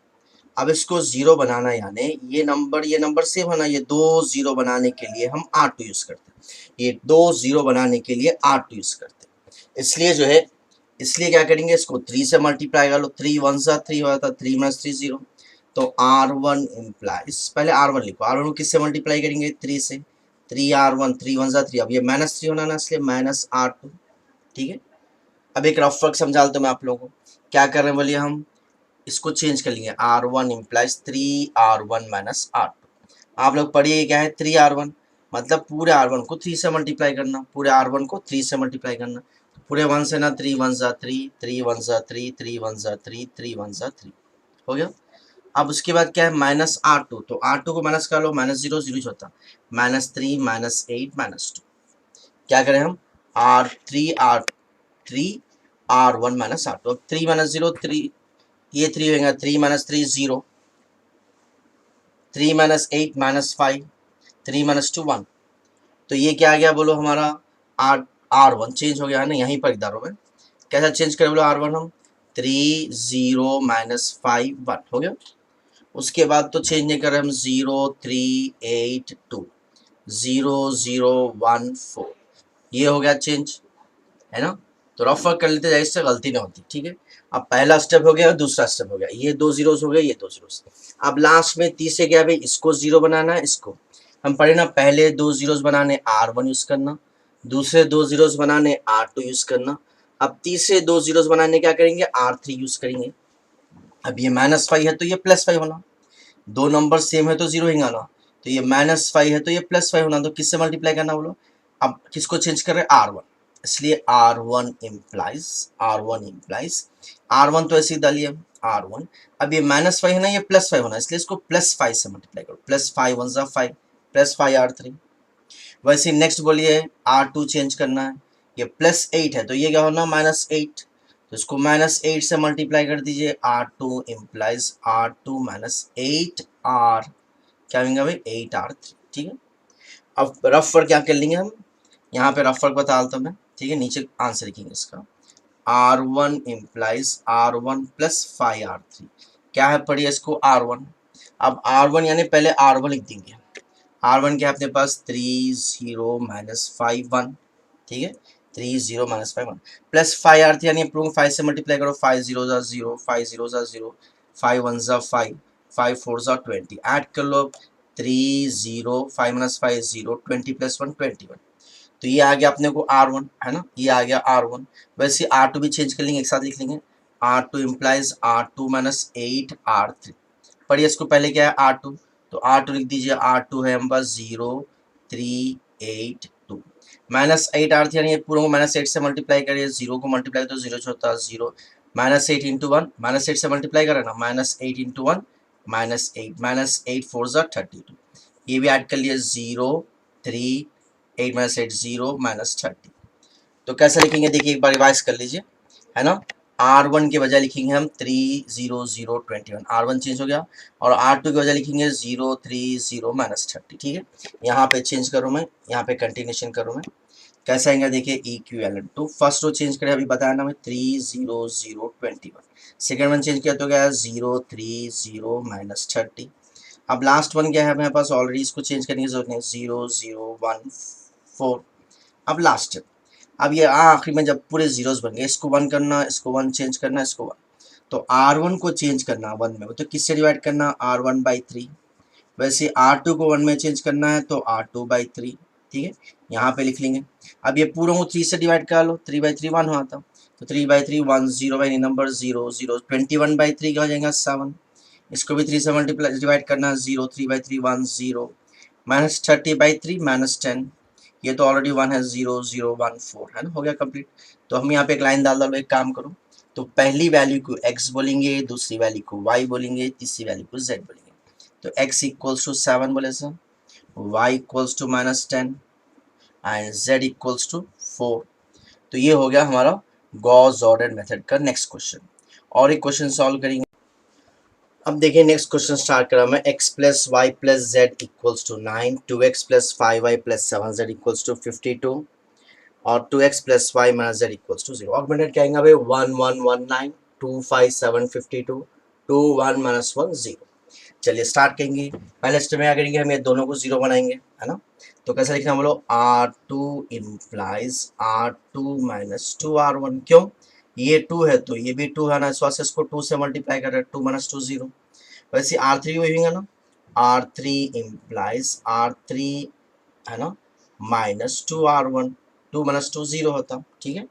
S1: अब इसको 0 बनाना, यानी ये नंबर सेम है ना, ये 2 0 बनाने के लिए हम R2 यूज करते हैं, ये 2 0 बनाने के लिए R2 यूज करते हैं, इसलिए जो है, इसलिए क्या करेंगे, इसको 3 से मल्टीप्लाई कर लो, 3 1 सा 3 हो जाता, 3 माइनस 3 0। तो R1 इम्प्लाइज, पहले R1 लिखो, R1 को किससे मल्टीप्लाई करेंगे, 3 से, 3 R1 3 1 सा 3, अब ये -3 होना ना, इसलिए -R2, ठीक है। अब एक रफ वर्क समझा देता हूं मैं आप लोगों को, क्या कर रहे हैं बोलिए, हम इसको चेंज कर लेंगे, R1 implies 3R1 minus R2। आप लोग पढ़िए क्या है 3R1, मतलब पूरे R1 को 3 से मल्टीप्लाई करना, पूरे R1 को 3 से मल्टीप्लाई करना, पूरे 1 से ना, 3 1 जा 3, 3 1 जा 3, 3 1 जा 3, 3 1 जा 3, हो गया। अब उसके बाद क्या है माइनस R2, तो R2 को माइनस कर लो, माइनस जीरो जीरो होता, -3 -8 -2। क्या करें हम, R3 R1 माइनस R2, अब 3 माइनस जीरो 3, ये 3 होगा, 3 माइनस 3 0, 3 माइनस 8 -5, 3 माइनस 2 1। तो ये क्या आ गया बोलो हमारा, R1 चेंज हो गया है ना, यहीं पर इधर में कैसा चेंज करें बोलो, R1 हम 3 0 -5 1 हो गया। उसके बाद तो चेंज नहीं कर रहे हम, 0 3 8 2, 0 0 1 4, ये हो गया चेंज, है ना। तो रफ वर्क कर लेते जाए, इससे गलती ना होती, ठीक है। अब पहला स्टेप हो गया, दूसरा स्टेप हो गया, ये 2 जीरोस हो गए, ये 2 जीरोस। अब लास्ट में तीसरे क्या है भाई, इसको 0 बनाना है, इसको हम पढ़े ना, पहले 2 जीरोस बनाने R1 यूज करना, दूसरे 2 जीरोस बनाने R2 यूज करना, अब तीसरे 2 जीरोस बनाने क्या करेंगे, R3 यूज करेंगे। अब ये -5 है तो ये +5 होना, दो नंबर सेम है तो 0 ही आना, तो ये -5 है तो ये +5 होना, तो किससे मल्टीप्लाई करना बोलो। अब किसको चेंज कर रहे हैं, R1, इसलिए R1 तो ऐसे ही डालिए R1। अब ये -5 है ना, ये +5 होना, इसलिए इसको +5 से मल्टीप्लाई करो, +5 1 ज़ा 5, +5 R3। वैसे नेक्स्ट बोलिए R2 चेंज करना है, ये +8 है तो ये क्या होना, -8, तो इसको -8 से मल्टीप्लाई कर दीजिए, R2 इम्प्लाइज R2 -8R, क्या होगा भाई 8R3, ठीक है। अब रफ वर्क क्या कर लेंगे हम, यहाँ पे रफ वर्क बता देता हूँ मैं, ठीक है, नीचे आंसर लिखेंगे इसका, R1 इम्प्लाइज R1 +5R3, क्या है पढ़िए इसको R1। अब R1 यानी पहले R1 लिख देंगे, R1 क्या है अपने पास 3 0 -5 1, ठीक है, 3 0 -5 1 +5R3 यानी 5 से मल्टीप्लाई करो, 5 0 ज़ा 0, 5 0 ज़ा 0, 5 1 ज़ा 5, 5 4 ज़ा 20, ऐड कर लो 3 0 5 -5 0, 20 + 1 21, तो ये आ गया अपने को R1, है ना, ये आ गया R1। वैसे R2 भी चेंज कर लेंगे, एक साथ लिख लेंगे, R2 इम्प्लाइज R2 -8R3। पढ़िए इसको, पहले क्या है R2, तो R2 लिख दीजिए, R2 है हमारे पास 0 3 8 2, -8R3 यानी पूरा को -8 से मल्टीप्लाई करिए, 0 को मल्टीप्लाई तो 0 होता है 0, -8 इंटू 1, -8 से मल्टीप्लाई करें ना, -8 इंटू 1 -8 4 ज़ा 32, ये भी ऐड कर लिए 0 3 8 -8 0 -30। तो कैसे लिखेंगे देखिए, एक बार रिवाइज कर लीजिए, है ना। R1 के बजाय लिखेंगे हम 3 0 0 21, R1 चेंज हो गया, और R2 के बजाय लिखेंगे 0 3 0 -30, ठीक है। यहाँ पे चेंज करूँ मैं, यहाँ पे कंटिन्यूशन करूँ मैं, कैसे आएंगे देखिए, equivalent to first row change करें, अभी बताया ना मैं 3 0 0 21, सेकेंड वन चेंज किया तो क्या है 0 3 0 -30। अब लास्ट वन क्या है मेरे पास, ऑलरेडी इसको चेंज करने की जरूरत नहीं, 0 0 1 4। अब लास्ट, अब ये आखिरी में जब पूरे जीरोस बन गए, इसको 1 करना, इसको 1 चेंज करना, इसको 1, तो R1 को चेंज करना 1 में, तो किससे डिवाइड करना, R1/3। वैसे R2 को 1 में चेंज करना है तो R2/3, ठीक है, यहाँ पे लिख लेंगे। अब ये पूरा को 3 से डिवाइड कर लो, 3/3 1 हुआ था, तो 3/3 1 0 बाई नंबर 0 0, 21/3 का हो जाएगा 7, इसको भी 3 से मल्टीप्लाई डिवाइड करना, 0 3/3 1 0, -30/3 -10, ये तो ऑलरेडी 1 है, 0 0 1 4, है ना, हो गया कंप्लीट। तो हम यहाँ पे एक लाइन डाल डालो, एक काम करो, तो पहली वैल्यू को x बोलेंगे, दूसरी वैल्यू को y बोलेंगे, तीसरी वैल्यू को z बोलेंगे। तो x इक्वल्स टू 7 बोले sir, y equals to -10 and z equals to 4। तो ये हो गया हमारा गॉस ऑर्डर मेथड का नेक्स्ट क्वेश्चन। और एक क्वेश्चन सॉल्व करेंगे। अब देखिए नेक्स्ट क्वेश्चन स्टार्ट करा मैं, x + y + z equals to 9, 2x + 5y + 7z equals to 52, और 2x + y - z equals to 0। Augmented क्या आएगा भाई, 1 1 1 9, 2 5 7 52, 2 1 - 1 0। चलिए स्टार्ट करेंगे। पहले स्टेप में क्या करेंगे, हम ये दोनों को 0 बनाएंगे, है ना। तो कैसे लिखना बोलो, R2 इम्प्लाइज R2 - 2R1, क्यों, ये 2 है तो ये भी 2 है ना, इस वजह से इसको 2 से मल्टीप्लाई कर रहे हैं, 2 - 2 0। वैसे R3 वही होगा ना, R3 इम्प्लाइज R3, है ना, -2R1, 2 - 2 0 होता, ठीक है।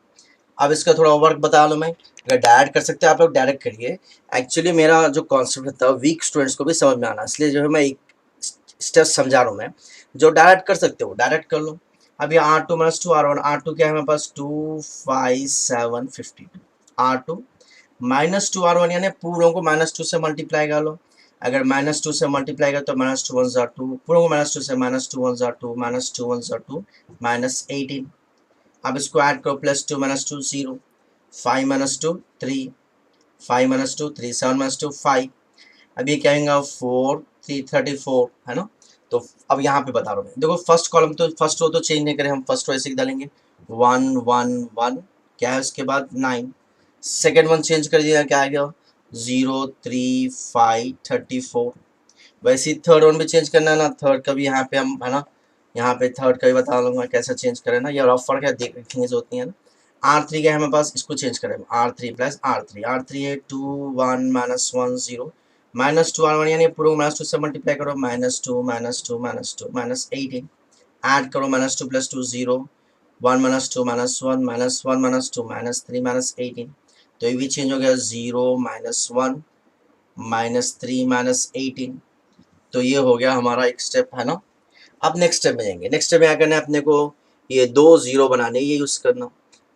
S1: अब इसका थोड़ा वर्क बता लो मैं, अगर डायरेक्ट कर सकते हैं आप लोग डायरेक्ट करिए। एक्चुअली मेरा जो कॉन्सेप्ट था वीक स्टूडेंट्स को भी समझ में आना, इसलिए जो है मैं एक स्टेप समझा रहा हूँ मैं। जो डायरेक्ट कर सकते हो डायरेक्ट कर लो। अब ये R2 minus two R1, R2 क्या है मेरे पास 25752, R2 माइनस टू R1 यानी पूरों को -2 से मल्टीप्लाई कर लो। अगर -2 से मल्टीप्लाई कर तो -2 1 जार 2, पूरों को -2 से -2 1 जार 2, -2 1 जार 2, -18। अब इसको ऐड करो, +2 -2 0, 5 -2 3, 5 -2 3, 7 -2 5। अब ये क्या आएगा 4 3 34, है ना। तो अब यहाँ पे बता रहा हूँ मैं, देखो फर्स्ट कॉलम तो फर्स्ट रो तो चेंज नहीं करें हम, फर्स्ट रो ऐसे ही डालेंगे 1 1 1, क्या है उसके बाद 9। सेकेंड वन चेंज कर दिया, क्या आ गया 0 3 5 34। वैसे ही थर्ड वन भी चेंज करना है ना, थर्ड का भी यहाँ पे हम, है ना, यहाँ पे थर्ड का भी बता दूंगा कैसे चेंज करें ना, ये रफ वर्क है, देख रखेंगे जो होती है ना। R3 क्या है हमारे पास, इसको चेंज करें R3 प्लस R3 है 2 1 -1 0, -2 R1 यानी पूरा -2 से मल्टीप्लाई करो, -2 -2 -2 -18। ऐड करो -2 + 2 0, 1 -2 -1 -1 -2 -3 -18। तो ये भी चेंज हो गया 0 -1 -3 -18। तो ये हो गया हमारा एक स्टेप, है ना। अब नेक्स्ट स्टेप में जाएंगे, नेक्स्ट स्टेप में क्या करना है अपने को, ये 2 0 बनाने ये यूज़ करना,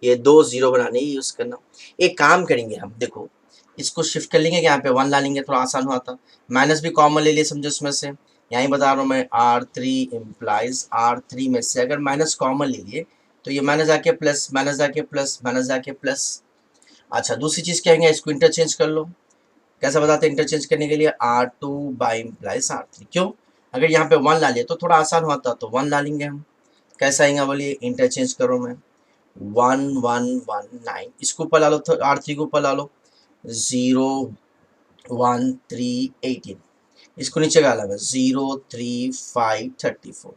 S1: ये 2 0 बनाने ये यूज़ करना। एक काम करेंगे हम, देखो इसको शिफ्ट कर लेंगे, यहाँ पे 1 ला लेंगे, थोड़ा आसान हुआ था। माइनस भी कॉमन ले लिए समझो इसमें से, यहीं बता रहा हूँ मैं, R3 इम्प्लाइज R3 में से अगर माइनस कॉमन ले लिए तो ये माइनस आके प्लस, माइनस आके प्लस, माइनस आके प्लस। अच्छा दूसरी चीज़ क्या है, इसको इंटरचेंज कर लो। कैसा बताते हैं इंटरचेंज करने के लिए, R2 बाई इम्प्लाइज R3, क्यों, अगर यहाँ पे 1 ला लिया तो थोड़ा आसान होता, तो 1 ला लेंगे हम। कैसा आएगा बोलिए, इंटरचेंज करो मैं, 1 1 1 9, इसको ऊपर ला लो, R3 को ऊपर ला लो, 0 1 3 18, इसको नीचे डाला मैं 0 3 5 34।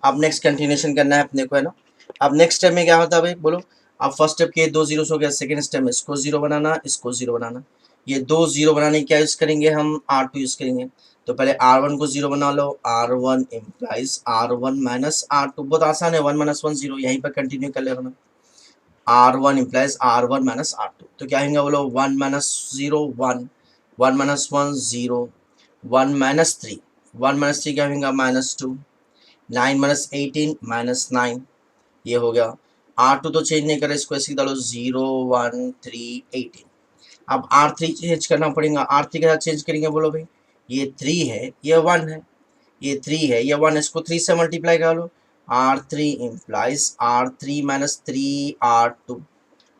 S1: अब नेक्स्ट कंटिन्यूशन करना है अपने को, है ना। अब नेक्स्ट स्टेप में क्या होता है भाई बोलो, अब फर्स्ट स्टेप के 2 जीरो हो गया, सेकंड स्टेप में इसको 0 बनाना, इसको 0 बनाना। ये 2 0 बनाने क्या यूज़ करेंगे हम, R2 यूज़ करेंगे। तो पहले R1 को 0 बना लो, R1 implies R1 minus R2, बहुत आसान है, 1 -1 0, यहीं पर कंटिन्यू कर लेना। R1 implies R1 minus R2, तो क्या होगा बोलो, 1 -0 1, 1 -1 0, 1 -3, 1 -3 क्या होगा -2, 9 -18 -9, ये हो गया। R2 तो चेंज नहीं करे, इसको ऐसे डालो 0 1 3 18। अब R3 चेंज करना पड़ेगा, R3 के साथ चेंज करेंगे बोलो भाई, ये 3 है ये 1 है, ये 3 है ये 1, इसको 3 से मल्टीप्लाई कर लो, R3 implies R3 minus 3 R2,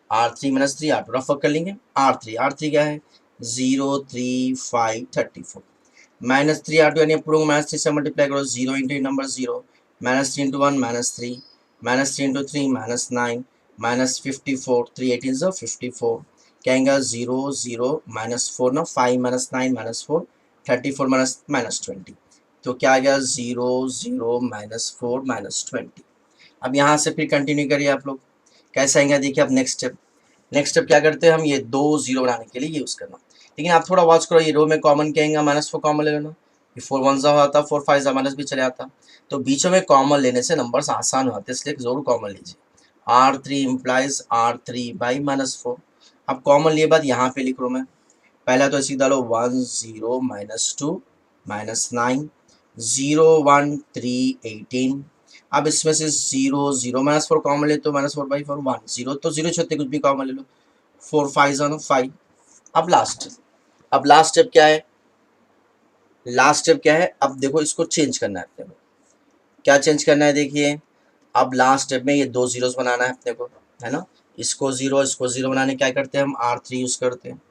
S1: R3 minus 3 R2 rough कर लेंगे। R3 क्या है 0 3 5 34, -3 R2 यानी पूरा -3 से मल्टीप्लाई करो, 0 इंटू नंबर 0, -3 इंटू 1 -3, -3 इंटू 3 -9, -54, 3 18 जो 54, क्या आएगा 0 0 -4 ना, 5 -9 -4 34 -20, तो क्या आ गया 0 0 -4 -20। अब यहाँ से फिर कंटिन्यू करिए आप लोग, कैसे आएंगे देखिए। अब नेक्स्ट स्टेप क्या करते हैं हम, ये 2 0 बनाने के लिए यूज़ करना। लेकिन आप थोड़ा वॉच करो, ये रो में कॉमन क्या आएगा, -4 कॉमन ले लेना, ये 4 1 ज़ा आता, 4 5 ज़ा माइनस भी चले आता, तो बीचों में कॉमन लेने से नंबर्स आसान होते हैं, इसलिए जरूर कॉमन लीजिए। R3 implies R3 by -4। अब कॉमन लिए बाद यहाँ पे लिख लो मैं, पहला तो ऐसे डालो 1 0 -2 -9, 0 1 3 18। अब इसमें से 0 0 -4 कॉमन ले तो -4/4 1 0, तो 0 छत्ते कुछ भी कॉमन ले लो, 4 5 ज़ा 5। अब लास्ट स्टेप क्या है, अब देखो इसको चेंज करना है अपने को, क्या चेंज करना है देखिए। अब लास्ट स्टेप में ये 2 जीरोस बनाना है अपने को, है ना। इसको जीरो बनाने क्या करते हैं हम, R3 यूज़ करते हैं।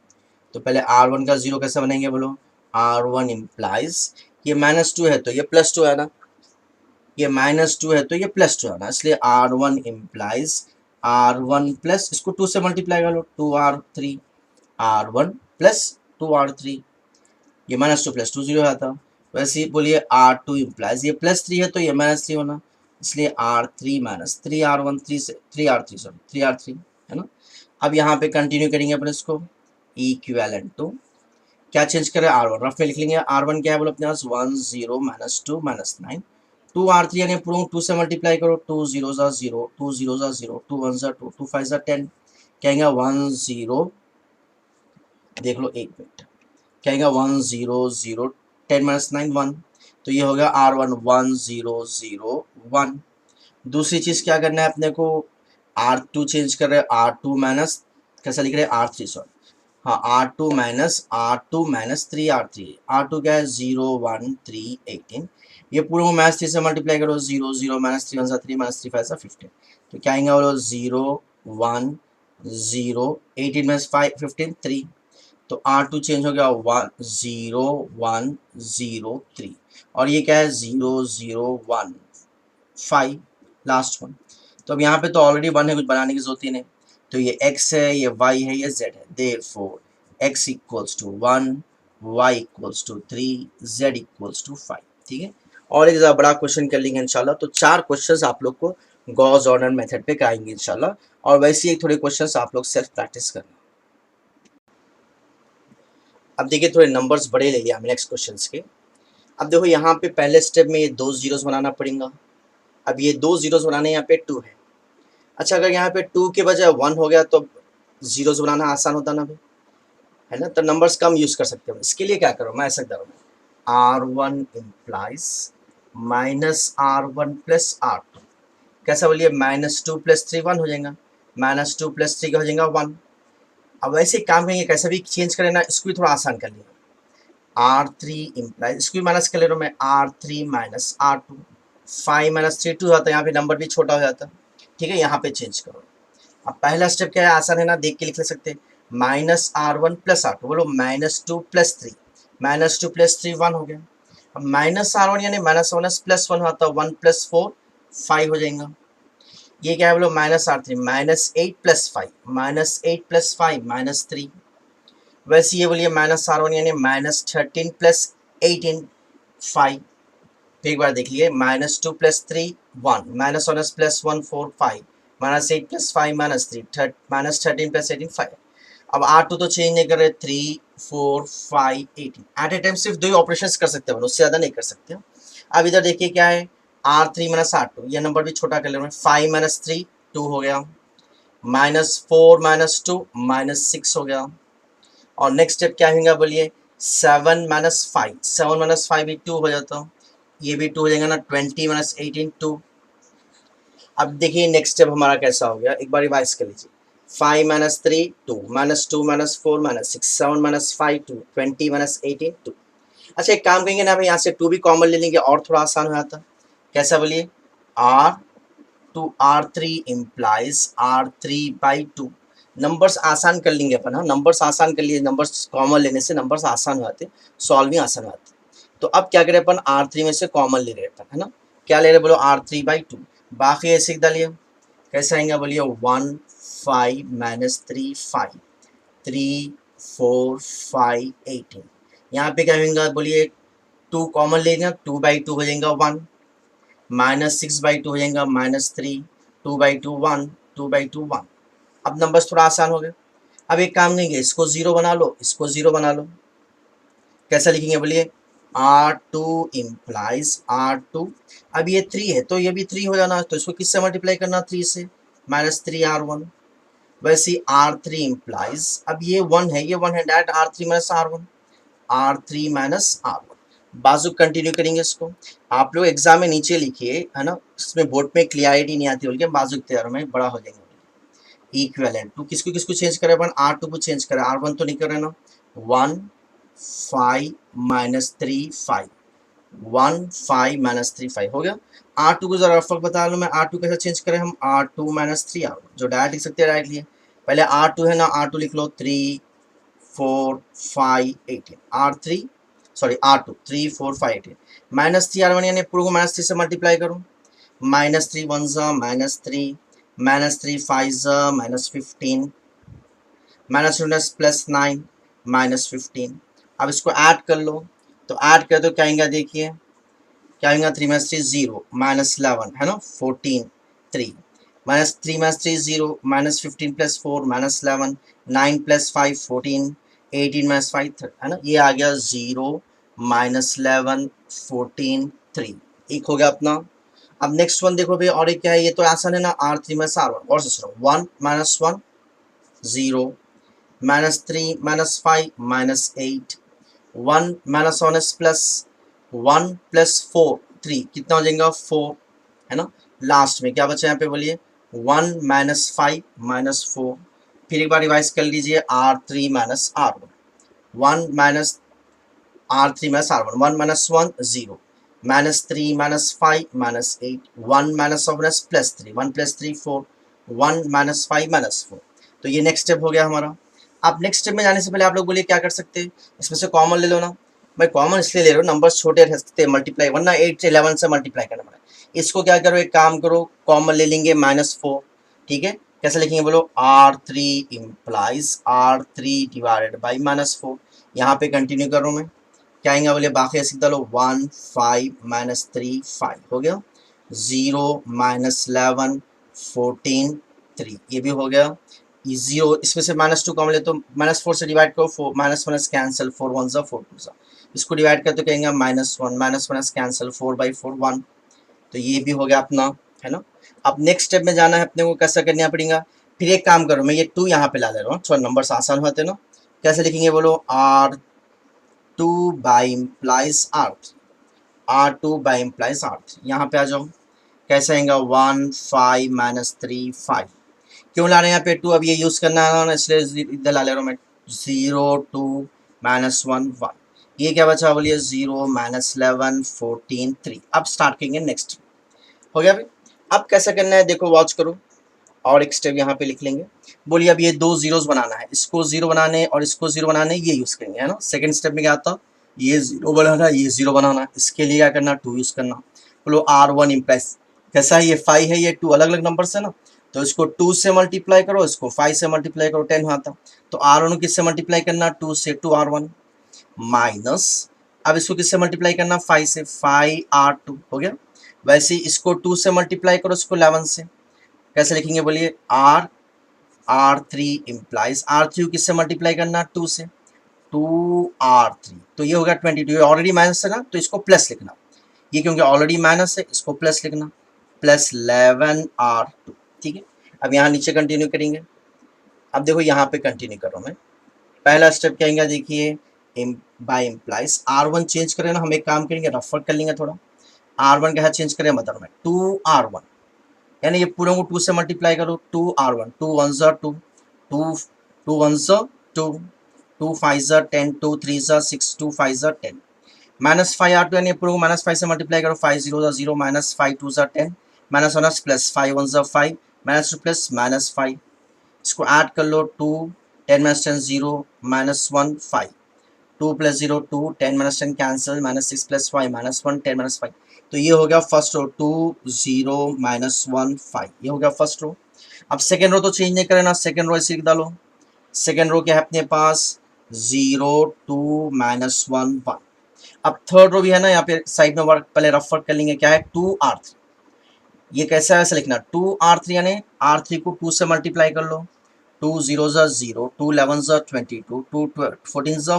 S1: तो पहले R1 का 0 कैसे बनेंगे बोलो, R1 इम्प्लाइज, ये -2 है तो ये +2 है ना, ये -2 है तो ये +2 है ना, इसलिए R1 इम्प्लाइज R1 प्लस, इसको 2 से मल्टीप्लाई कर लो, 2R3, R1 प्लस 2R3, ये -2 + 2 0 आता। वैसे ही बोलिए R2 इम्प्लाइज, ये +3 है तो ये -3 होना, इसलिए R3 माइनस 3R1, 3 से 3R3 सॉरी 3R3, है ना। अब यहाँ पे कंटिन्यू करेंगे अपन इसको, इक्विवेलेंट टू क्या चेंज करें, R1 रफ में लिख लेंगे। R1 क्या है बोलो अपने पास 1 0 -2 -9, 2R3 यानी पूरा 2 से मल्टीप्लाई करो, 2 0 ज़ा 0, 2 0 ज़ा 0, 2 1 ज़ा 2, 2 5 ज़ा 10, कहेंगे 10, देख लो एक मिनट, कहेंगे 100, 10 - 9 1, तो ये हो गया R1 1001। दूसरी चीज़ क्या करना है अपने को, R2 चेंज कर रहे हैं, R2 माइनस, कैसा लिख रहे हैं R3 सॉरी, हाँ R2 माइनस 3 R3, R2 क्या है 0 1 3 18, ये पूरे को माइनस 3 से मल्टीप्लाई करो, 0 0 -3 × 3 -3 × 5 15, तो क्या आएंगे बोलो 0 1 0 18 - 5 15 3, तो R2 चेंज हो गया 1 0 1 0 3, और ये क्या है 0 0 1 5 लास्ट वन। तो अब यहाँ पे तो ऑलरेडी 1 है, कुछ बनाने की जरूरत ही नहीं, तो ये x है, ये y है, ये z है, देयरफॉर x = 1, y = 3, z = 5। ठीक है, और एक ज़रा बड़ा क्वेश्चन कर लेंगे इंशाल्लाह, तो 4 क्वेश्चंस आप लोग को गॉस ऑर्डर मेथड पे कराएंगे इंशाल्लाह, और वैसे ही थोड़े क्वेश्चंस आप लोग सेल्फ प्रैक्टिस करना। अब देखिए थोड़े नंबर्स बड़े ले लिया हमने नेक्स्ट क्वेश्चंस के। अब देखो यहाँ पे पहले स्टेप में ये 2 जीरोस बनाना पड़ेगा। अब ये 2 जीरोस बनाने यहाँ पे 2 है। अच्छा, अगर यहाँ पे 2 के बजाय 1 हो गया तो जीरोस बनाना आसान होता ना भाई, है ना, तो नंबर्स कम यूज कर सकते हो। इसके लिए क्या करो, मैं ऐसा करूँ, R1 इम्प्लाइज -R1 + R2, कैसा बोलिए, -2 + 3 1 हो जाएगा, -2 + 3 का हो जाएगा 1। अब वैसे काम करेंगे, कैसा भी चेंज करें ना, इसको भी थोड़ा आसान कर लिया, R3 इम्प्लाइज, इसको भी माइनस कर ले रहा हूँ मैं, R3 - R2, 5 - 3 2 होता है, यहाँ पे नंबर भी छोटा हो जाता है। ठीक है, यहाँ पे चेंज करो। अब पहला स्टेप क्या है, आसान है ना, देख के लिख सकते हैं, -R1 + R2, बोलो -2 + 3, -2 + 3 1 हो गया। अब -R1 यानी -1 + 1 होता है, 1 + 4 5 हो जाएगा। ये क्या है बोलो, -R3 -8 + 5, -8 + 5 -3। वैसे ये बोलिए -R1 यानी -13 + 18 5। एक बार देख लिए, -2 + 3 1, -1 + 1 4 5, -8 + 5 -3, -13 + 18 5। अब R2 तो चेंज नहीं कर रहे, 3 4 5 18, एट ए टाइम सिर्फ 2 ही ऑपरेशंस कर सकते हैं, उससे ज़्यादा नहीं कर सकते। अब इधर देखिए क्या है, R3 - R2, ये नंबर भी छोटा कर ले रहे हैं, 5 - 3 2 हो गया, -4 - 2 -6 हो गया। और नेक्स्ट स्टेप क्या होगा बोलिए, 7 - 5, 7 - 5 भी 2 हो जाता, ये भी 2 हो जाएगा ना, 20 - 18 2। अब देखिए नेक्स्ट स्टेप हमारा कैसा हो गया, एक बार रिवाइज कर लीजिए, 5 - 3 2, -2 - 4 -6, 7 - 5 2, 20 - 18 2। अच्छा, एक काम करेंगे ना भाई, यहाँ से 2 भी कॉमन ले लेंगे और थोड़ा आसान हो जाता, कैसा बोलिए, R3 इम्प्लाइज R3/2। नंबर्स आसान कर लेंगे अपन, हाँ नंबर्स आसान कर लिए, नंबर्स कॉमन लेने से नंबर्स आसान हो जाते, सॉल्विंग आसान हो जाती। तो अब क्या करें अपन, R3 में से कॉमन ले रहे अपन, है ना, क्या ले रहे बोलो, R3/2, बाकी ऐसे डालिए, कैसे आएंगे बोलिए, 1 5 - 3 5, 3 4 5 18। यहाँ पे क्या होगा बोलिए, 2 कॉमन लेंगे, 2/2 हो जाएगा 1, -6/2 हो जाएगा -3, 2/2 1, 2/2 1। अब नंबर्स थोड़ा आसान हो गए। अब एक काम करेंगे, इसको 0 बना लो, इसको 0 बना लो, कैसा लिखेंगे बोलिए, R2 इम्प्लाइज R2। अब ये 3 है तो ये भी 3 हो जाना, तो इसको किससे मल्टीप्लाई करना, 3 से, -3R1। वैसे R3 इम्प्लाइज, अब ये 1 है, ये 1 है, direct R3 - R1, R3 - R1। बाजू कंटिन्यू करेंगे इसको, आप लोग एग्जाम में नीचे लिखिए, है ना, इसमें बोर्ड में क्लियरिटी नहीं आती, बोलिए बाजू तैयार में बड़ा हो जाएंगे। इक्विवेलेंट टू किसको किसको चेंज करे अपन, R2 को चेंज करे, R1 तो नहीं कर रहे ना, 1 5 -3 5, 1 5 -3 5 हो गया। R2 को जरा रफक बता लो मैं, R2 कैसे चेंज करें हम, R2 - 3 R1, जो डायरेक्ट लिख सकते हैं डायरेक्ट लिए, पहले R2 है ना, R2 लिख लो, 3 4 5 18, R3 सॉरी R2 3 4 5 18, -3R1 यानी पूरे को -3 से मल्टीप्लाई करो, -3 1 -3, -3 5 -15, -9 -15। अब इसको ऐड कर लो, तो ऐड कर दो, क्या आएगा देखिए, क्या आएगा, 3 - 3 0, -11 है ना, 14 3, -3 - 3 0, -15 + 4 -11, 9 + 5 14, 18 - 5 3, है ना, ये आ गया 0 -11 14 3, एक हो गया अपना। अब नेक्स्ट वन देखो भाई, और एक क्या है, ये तो आसान है ना, R3 - R1, और से सुनो, 1 - 1 0, -3 -5 -8, 1 -1 प्लस 1 प्लस 4 3, कितना हो जाएगा 4, है ना। लास्ट में क्या बचा यहाँ पे बोलिए 1 -5 -4, फिर एक बार रिवाइज कर लीजिए R3 -R1, 1 minus R3 -R1, 1 -1 0, -3 -5 -8, 1 -1 plus 3, 1 plus 3 4, 1 -5 -4। तो ये नेक्स्ट स्टेप हो गया हमारा। आप नेक्स्ट स्टेप में जाने से पहले आप लोग बोलिए क्या कर सकते हैं, इसमें से कॉमन ले लो ना। मैं कॉमन इसलिए ले रहा हूँ, नंबर्स छोटे रह सकते हैं, मल्टीप्लाई वरना 8 से 11 से मल्टीप्लाई करना पड़ा। इसको क्या करो, एक काम करो, कॉमन ले लेंगे -4, ठीक है। कैसे लिखेंगे बोलो, R3 implies R3 divided by -4। यहाँ पे कंटिन्यू करो, मैं क्या आएंगे बोलिए, बाकी सीधा लो 1 5 -3 5 हो गया, 0 -11 14 3, ये भी हो गया। 0 इसमें से -2 कॉमन ले तो -4 से डिवाइड करो, 4 -1 कैंसिल, 4 1 ज़ा 4 2 ज़ा, इसको डिवाइड कर तो कहेंगे -1 कैंसिल, 4 बाई 4 1। तो ये भी हो गया अपना, है ना। अब नेक्स्ट स्टेप में जाना है अपने को, कैसा करना पड़ेगा। फिर एक काम करो, मैं ये 2 यहाँ पे ला दे रहा हूँ, थोड़ा नंबर आसान होते ना। कैसे लिखेंगे बोलो, R2 by implies R3, R2 by implies R3, यहाँ पे आ जाओ। कैसे आएगा 1 5 -3 5, क्यों ला रहे हैं यहाँ पे 2, अब ये यूज़ करना है ना, इसलिए इधर ला ले रहा हूँ मैं। 0 2 -1 1, ये क्या बचा बोलिए 0 -11 14 3। अब स्टार्ट करेंगे नेक्स्ट, हो गया भाई। अब कैसा करना है देखो, वॉच करो, और एक स्टेप यहाँ पे लिख लेंगे। बोलिए अब ये 2 जीरोस बनाना है, इसको 0 बनाने और इसको 0 बनाने, ये यूज़ करेंगे, है ना। सेकंड स्टेप में क्या आता, ये 0 बनाना, ये 0 बनाना, इसके लिए क्या करना 2 यूज़ करना। बोलो R1 इम्प्लाइज, कैसा है, ये 5 है, ये 2 अलग अलग नंबर से ना, तो इसको 2 से मल्टीप्लाई करो, इसको 5 से मल्टीप्लाई करो, 10 आता। तो R1 किससे मल्टीप्लाई करना, 2 से, 2R1 माइनस, अब इसको किससे मल्टीप्लाई करना, 5 से, 5R2 हो गया। वैसे इसको 2 से मल्टीप्लाई करो, इसको 11 से, कैसे लिखेंगे बोलिए, R3 इम्प्लाइज R3 किससे मल्टीप्लाई करना, 2 से, 2R3, तो ये हो गया 22, ये ऑलरेडी माइनस है ना, तो इसको प्लस लिखना, ये क्योंकि ऑलरेडी माइनस है, इसको प्लस लिखना, प्लस 11R2, ठीक है। अब यहाँ नीचे कंटिन्यू करेंगे। अब देखो यहाँ पे कंटिन्यू करो, मैं पहला स्टेप क्या आएगा देखिए, बाय इम्प्लाइज R1 चेंज करें ना, हम एक काम करेंगे, रफर कर लेंगे थोड़ा। R1 क्या चेंज करें मदर में, 2R1, यानी ये पूरे को 2 से मल्टीप्लाई करो, 2R1, 2 1 ज़ा 2, 2 2 1 ज़ा 2, 2 5 ज़ा 10, 2 3 ज़ा 6, 2 5 ज़ा 10, -5R2, यानी पूरे को -5 से मल्टीप्लाई करो, 5 0 ज़ा 0, -5 2 ज़ा 10, -1 प्लस 5 1 ज़ा 5, -2 प्लस -5, इसको ऐड कर लो, 2 10 -10 0, -1 5, 2 प्लस 0 2, 10 -10 कैंसिल, -6 प्लस 5 -1 10 -5। तो ये हो गया फर्स्ट रो, 2 0 -1 5, ये हो गया फर्स्ट रो। अब सेकेंड रो तो चेंज नहीं करें ना, सेकेंड रो ऐसे लिख डालो। सेकेंड रो क्या है अपने पास, 0 2 -1 1। अब थर्ड रो भी है ना, यहाँ पे साइड में वर्क पहले रफ वर्क कर लेंगे, क्या है 2R3, ये कैसा है ऐसे लिखना, 2R3, यानी R3 को 2 से मल्टीप्लाई कर लो, 2 0 ज़ा 0, 2 11 ज़ा 22, 2 14 ज़ा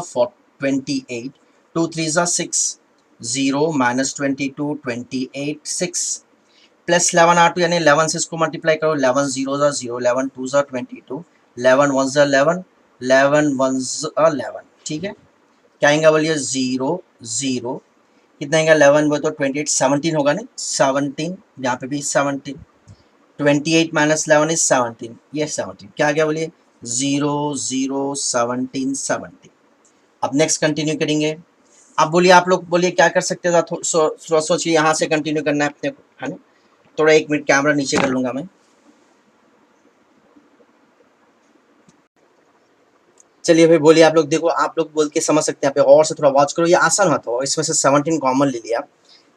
S1: 28, 2 3 ज़ा 6, 0 -22 28 6, प्लस 11R2, यानी 11 से इसको मल्टीप्लाई करो, 11 0 ज़ा 0, 11 2 ज़ा 22, 11 1 ज़ा 11, 11 1 ज़ा 11, ठीक है। क्या आएगा बोलिए 0 0, कितना आएगा 11 वो तो 28 17 होगा नहीं, 17, यहाँ पे भी 17, 28 -11 इज 17, ये 17 क्या आ गया बोलिए 0 0 17 17। अब नेक्स्ट कंटिन्यू करेंगे। अब बोलिए आप लोग बोलिए क्या कर सकते हैं, सोचिए यहाँ से कंटिन्यू करना है अपने को, है ना। थोड़ा 1 मिनट कैमरा नीचे कर लूंगा मैं। चलिए भाई बोलिए आप लोग, देखो आप लोग बोल के समझ सकते हैं, यहाँ पे और से थोड़ा वॉच करो, ये आसान होता है, इसमें से 17 कॉमन ले लिया।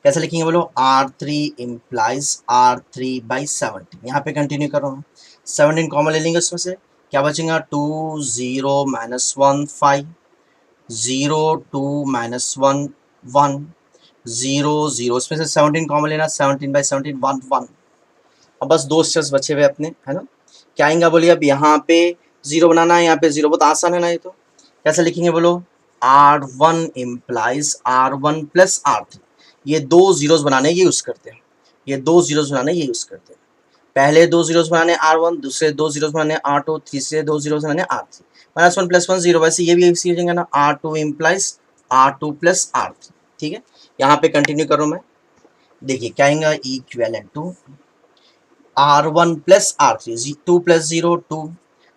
S1: कैसे लिखेंगे बोलो, R3 इम्प्लाइज R3 बाई 17, यहाँ पे कंटिन्यू करो, 17 कॉमन ले लेंगे, उसमें से क्या बचेगा 2 0 -1 5, 0 2 -1 1, 0 0, इसमें से 17 कॉमन लेना, 17 बाई 17 1 1। अब बस 2 स्टेप्स बचे हुए अपने, है ना। क्या आएगा बोलिए, अब यहाँ पे 0 बनाना है, यहाँ पे 0, बहुत आसान है ना ये तो। कैसे लिखेंगे बोलो, R1 implies R1 plus R3, ये 2 जीरोस बनाने ये यूज़ करते हैं, ये 2 जीरोस बनाने ये यूज़ करते हैं। पहले दो जीरोस बनाने R1, दूसरे दो जीरोस बनाने R2, तीसरे दो जीरोस बनाने R3, -1 + 1 0। वैसे ये भी इसी हो जाएगा ना, R2 इम्प्लाइज R2 + R3। ठीक है, यहाँ पे कंटिन्यू करो मैं, देखिए क्या आएगा, इक्विवेलेंट टू R1 + R3, 2 + 0 2,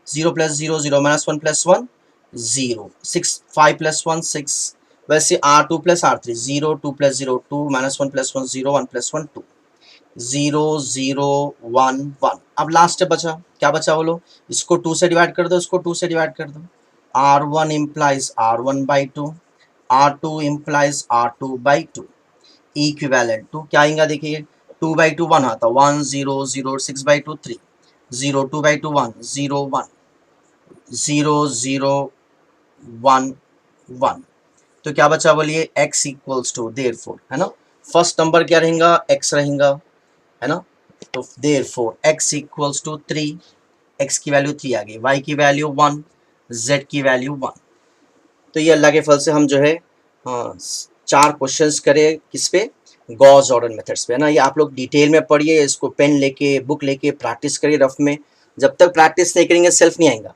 S1: 0 + 0 0, -1 + 1 0, 6 5 + 1 6। वैसे R2 + R3 0, 2 + 0 2, -1 + 1 0, 1 + 1 2, 0 0 1 1। अब लास्ट बचा, क्या बचा बोलो, इसको 2 से डिवाइड कर दो, इसको 2 से डिवाइड कर दो। R1 implies R1/2, R2 implies R2/2, equivalent to क्या आएगा, देखिए 2/2 1 आता, 1 0 0, 6/2 3, 0 2/2 1 0 1, 0 0 1 1। तो क्या बचा बोलिए, x इक्वल्स टू, देयरफॉर, है ना, फर्स्ट नंबर क्या रहेगा, x रहेगा, है ना। तो therefore x equals to 3, x की वैल्यू 3 आ गई, y की वैल्यू 1, z की वैल्यू 1। तो ये अल्लाह के फल से हम जो है, हाँ, 4 क्वेश्चंस करे किस पे, गॉस जॉर्डन मेथड्स पे, है ना। ये आप लोग डिटेल में पढ़िए, इसको पेन लेके बुक लेके प्रैक्टिस करिए रफ में। जब तक प्रैक्टिस नहीं करेंगे सेल्फ नहीं आएगा।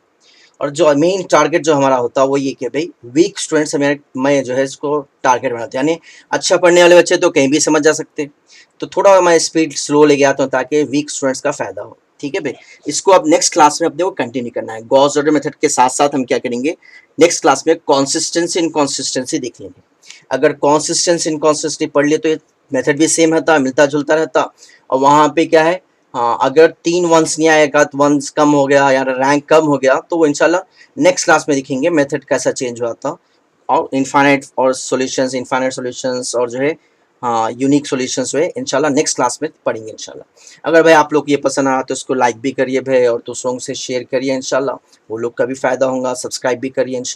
S1: और जो मेन टारगेट जो हमारा होता है वो ये कि भाई वीक स्टूडेंट्स मैं जो है इसको टारगेट बनाता हूँ, यानी अच्छा पढ़ने वाले बच्चे तो कहीं भी समझ जा सकते, तो थोड़ा मैं स्पीड स्लो ले गया था ताकि वीक स्टूडेंट्स का फायदा हो। ठीक है भाई, इसको अब नेक्स्ट क्लास में अपने को कंटिन्यू करना है। गॉस जॉर्डन मेथड के साथ साथ हम क्या करेंगे, नेक्स्ट क्लास में कॉन्सिस्टेंसी इनकॉन्सिस्टेंसी देख लेंगे। अगर कॉन्सिस्टेंसी इनकॉन्सिस्टेंसी पढ़ लिए तो ये मेथड भी सेम रहता, मिलता जुलता रहता। और वहाँ पे क्या है, हाँ, अगर 3 वंस नहीं आएगा, तो वंस कम हो गया या रैंक कम हो गया, तो वो इंशाल्लाह नेक्स्ट क्लास में दिखेंगे मेथड कैसा चेंज हुआ था। और इनफाइनाइट और सॉल्यूशंस, इनफाइनाइट सॉल्यूशंस और जो है, हाँ, यूनिक सॉल्यूशंस हुए, इंशाल्लाह नेक्स्ट क्लास में पढ़ेंगे इंशाल्लाह। अगर भाई आप लोग ये पसंद आया तो इसको लाइक भी करिए भाई, और दूसरों से शेयर करिए, इंशाल्लाह वो लोग का भी फायदा होगा। सब्सक्राइब भी करिए इंशाल्लाह।